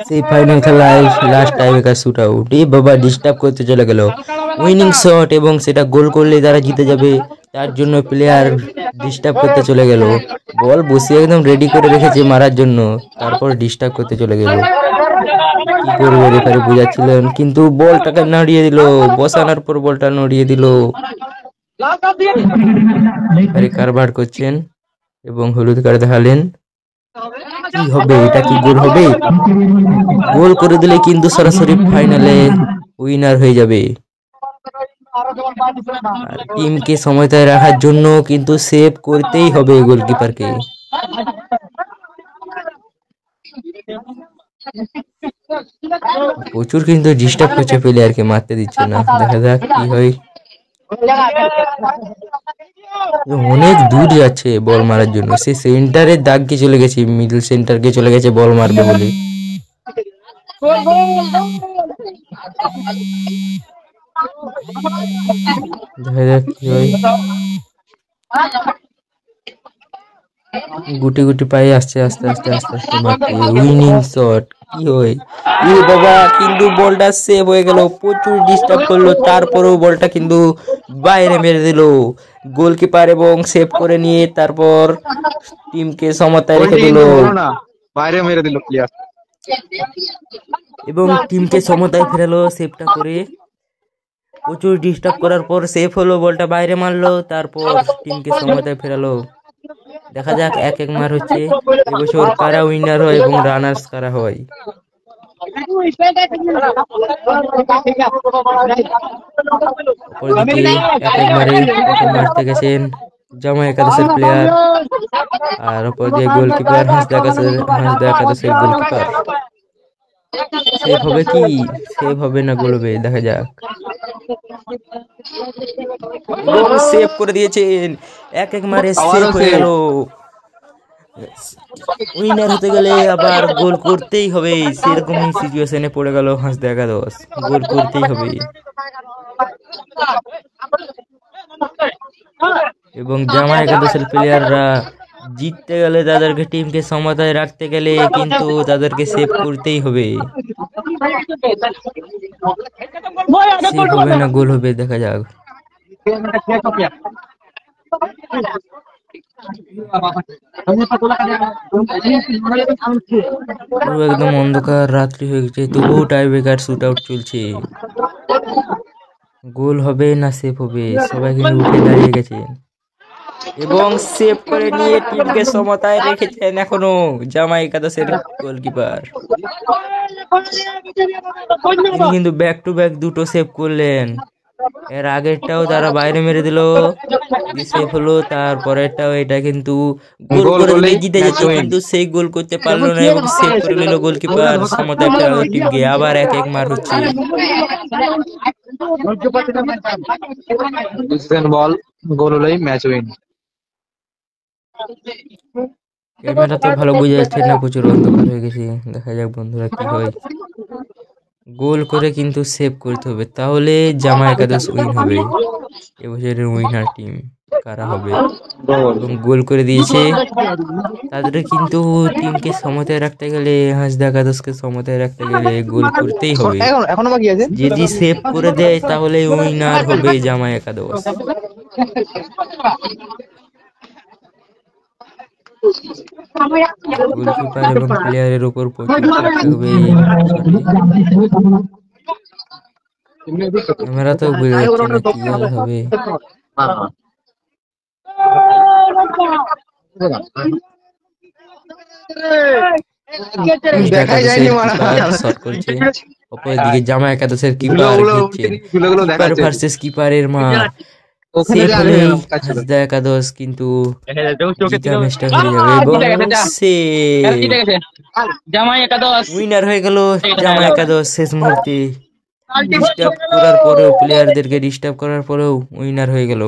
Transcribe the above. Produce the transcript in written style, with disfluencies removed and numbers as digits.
সেই ফাইনাল খেলায় last tiebreaker shoot out. এ বাবা, ডিস্টার্ব করতে চলে গেল। উইনিং শট এবং সেটা গোল করলে তারা জিতে যাবে, তার জন্য প্লেয়ার ডিস্টার্ব করতে চলে গেল। বল বসিয়ে একদম রেডি করে রেখেছে মারার জন্য, তারপর ডিস্টার্ব করতে চলে গেল। কি করবে রেফারি বুঝাচ্ছিলেন, কিন্তু বলটাকে নড়িয়ে দিল। বসানোর পর বলটা নড়িয়ে দিল। রেফারি কারবার করছেন এবং হলুদ কার্ড দেখালেন। কি হবে, এটা কি গোল হবে? গোল করে দিলে কিন্তু সরাসরি ফাইনালে উইনার হয়ে যাবে। আর টিমকে সময়তায় রাখার জন্য কিন্তু সেভ করতেই হবে গোলকিপারকে। প্রচুর কিন্তু ডিস্টার্ব করছে, প্লেয়ারকে মারতে দিচ্ছে না। দেখা যাক কি হয়। অনেক দূর যাচ্ছে বল মারার জন্য, সে সেন্টারের দাগকে চলে গেছে, মিডল সেন্টারকে চলে গেছে বল মারবে বলে। দেখা যাক কি হয়। গুটি গুটি পায়ে আসছে, আস্তে আস্তে আস্তে আস্তে মারতে। উইনিং শট, কি হয়? এ বাবা, কিন্তু বলটা সেভ হয়ে গেল। প্রচুর ডিস্টার্ব করলো, তারপরেও বলটা কিন্তু বাইরে মেরে দিল গোলকিপার, এবং সেভ করে নিয়ে তারপর টিমকে সমতায় রেখে দিল। বাইরে মেরে দিল প্লেয়ার, এবং টিমকে সমতায় ফেরালো সেভটা করে। প্রচুর ডিস্টার্ব করার পর সেভ হলো, বলটা বাইরে মারলো, তারপর টিমকে সমতায় ফেরালো। দেখা যাক এক এক মার হচ্ছে, এবছর কারা উইনার হয় এবং রানার্স কারা হয়। অপরদিকে এক এক মারে প্রথম মারতে গেছেন জামা একাদশের প্লেয়ার, আর অপরদিকে গোলকিপার হাসদা একাদশের গোলকিপার। সেভ হবে কি, সেভ হবে না গোল হবে? দেখা যাক। এবং সেভ করে দিয়েছেন, এক এক মারে সেভ হয়ে গেল। উইনার হতে গেলে আবার গোল করতেই হবে, সেরকমই সিচুয়েশনে পড়ে গেল হাসদা একাদশ। গোল করতেই হবে। এবং জামা একাদশের প্লেয়াররা জিততে গেলে, তাদেরকে টিমকে সমতায় রাখতে গেলে কিন্তু তাদেরকে সেভ করতেই হবে। সেভ হবে না গোল হবে? দেখা যাক। পুরো একদম অন্ধকার রাত্রি হয়ে গেছে, তবুও টাইব্রেকার শুট আউট চলছে। গোল হবে না সেভ হবে? সবাই কিন্তু উঠে দাঁড়িয়ে গেছে এবং সেভ করে নিয়ে টিমকে সমতায় রেখেছেন এখনো জামা একাদশের গোলকিপার। তিনি কিন্তু ব্যাক টু ব্যাক দুটো সেভ করলেন। এর আগেরটাও তারা বাইরে মেরে দিল, সেভ হলো, তারপরেরটাও এটা কিন্তু গোল করে দিলে জিতে যেত, কিন্তু সেই গোল করতে পারলো না এবং সেভ করে নিল গোলকিপার। সমতায় ফেরালো টিমকে। আবার এক এক মার হচ্ছে। বল গোল হলেই ম্যাচ উইন। ক্যামেরা তো ভালো বোঝা যাচ্ছে না, প্রচুর অন্ধকার হয়ে গেছে। দেখা যাক বন্ধুরা কি হয়। গোল করে কিন্তু সেভ করতে হবে, তাহলে জামা একাদশ উইন হবে। এবছরের উইনার টিম কারা হবে? এবং গোল করে দিয়েছে, তাদের কিন্তু টিমকে সমতায় রাখতে গেলে, হাসদা একাদশকে সমতায় রাখতে গেলে গোল করতেই হবে। যদি সেভ করে দেয় তাহলে উইনার হবে জামা একাদশ। গোলকিপার এবং প্লেয়ারের উপর প্রচুর চাপ থাকবে। ক্যামেরা তো বোঝা যাচ্ছে না কি হবে। শট করছে, অপরদিকে জামা একাদশের কিপার জিতছেন। কিপার ভার্সেস কিপারের মার। সেভ হলেই হাসদা একাদশ কিন্তু জিতা ম্যাচটা হেরে যাবে এবং উইনার হয়ে গেল জামা একাদশ। শেষ মুহূর্তে ডিস্টার্ব করার পরেও, প্লেয়ারদেরকে ডিস্টার্ব করার পরেও উইনার হয়ে গেল।